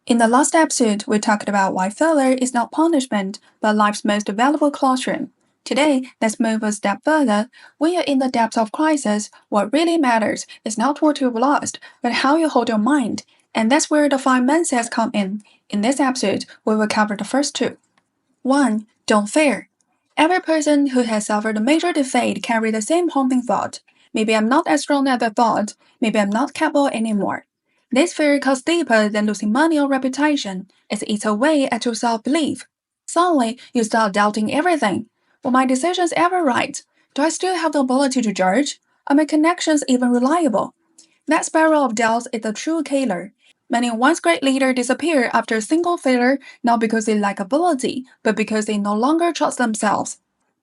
In the last episode, we talked about why failure is not punishment, but life's most valuable classroom. Today, let's move a step further. When you're in the depths of crisis, what really matters is not what you've lost, but how you hold your mind. And that's where the five mindsets come in. In this episode, we will cover the first two. 1. Don't fear. Every person who has suffered a major defeat carries the same haunting thought. Maybe I'm not as strong as I thought. Maybe I'm not capable anymore. This fear cuts deeper than losing money or reputation. It eats away at your self-belief. Suddenly, you start doubting everything. Were my decisions ever right? Do I still have the ability to judge? Are my connections even reliable? That spiral of doubt is the true killer. Many once great leaders disappear after a single failure, not because they lack ability, but because they no longer trust themselves.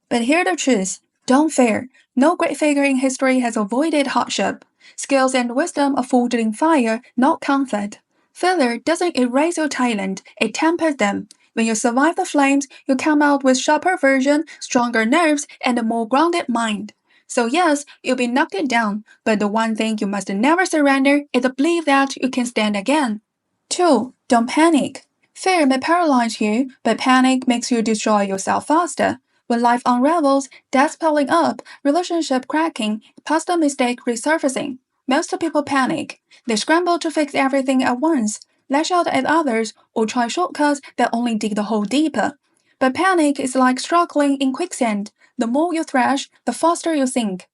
But hear the truth. Don't fear. No great figure in history has avoided hardship. Skills and wisdom are forged in fire, not comfort. Failure doesn't erase your talent, it tempers them. When you survive the flames, you come out with sharper vision, stronger nerves, and a more grounded mind. So yes, you'll be knocked down, but the one thing you must never surrender is the belief that you can stand again. 2. Don't panic. Fear may paralyze you, but panic makes you destroy yourself faster. When life unravels, debts piling up, relationship cracking, past mistake resurfacing, most people panic. They scramble to fix everything at once, lash out at others, or try shortcuts that only dig the hole deeper. But panic is like struggling in quicksand. The more you thrash, the faster you sink.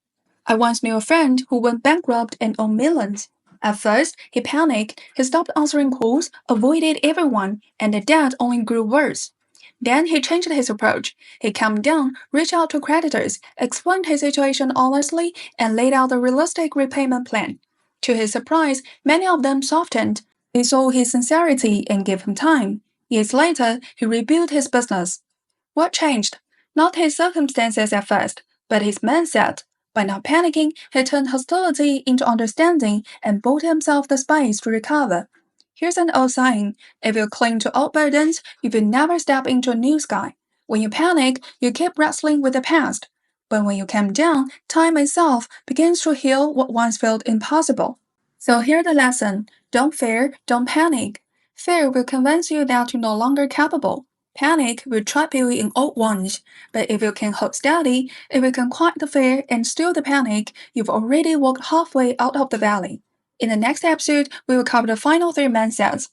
I once knew a friend who went bankrupt and owed millions. At first, he panicked, he stopped answering calls, avoided everyone, and the debt only grew worse. Then he changed his approach. He calmed down, reached out to creditors, explained his situation honestly, and laid out a realistic repayment plan. To his surprise, many of them softened. They saw his sincerity and gave him time. Years later, he rebuilt his business. What changed? Not his circumstances at first, but his mindset. By not panicking, he turned hostility into understanding and bought himself the space to recover. Here's an old saying: if you cling to old burdens, you will never step into a new sky. When you panic, you keep wrestling with the past. But when you calm down, time itself begins to heal what once felt impossible. So here's the lesson: don't fear, don't panic. Fear will convince you that you're no longer capable. Panic will trap you in old wounds, but if you can hold steady, if you can quiet the fear and still the panic, you've already walked halfway out of the valley. In the next episode, we will cover the final three mindsets.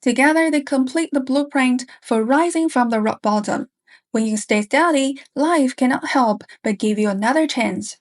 Together, they complete the blueprint for rising from the rock bottom. When you stay steady, life cannot help but give you another chance.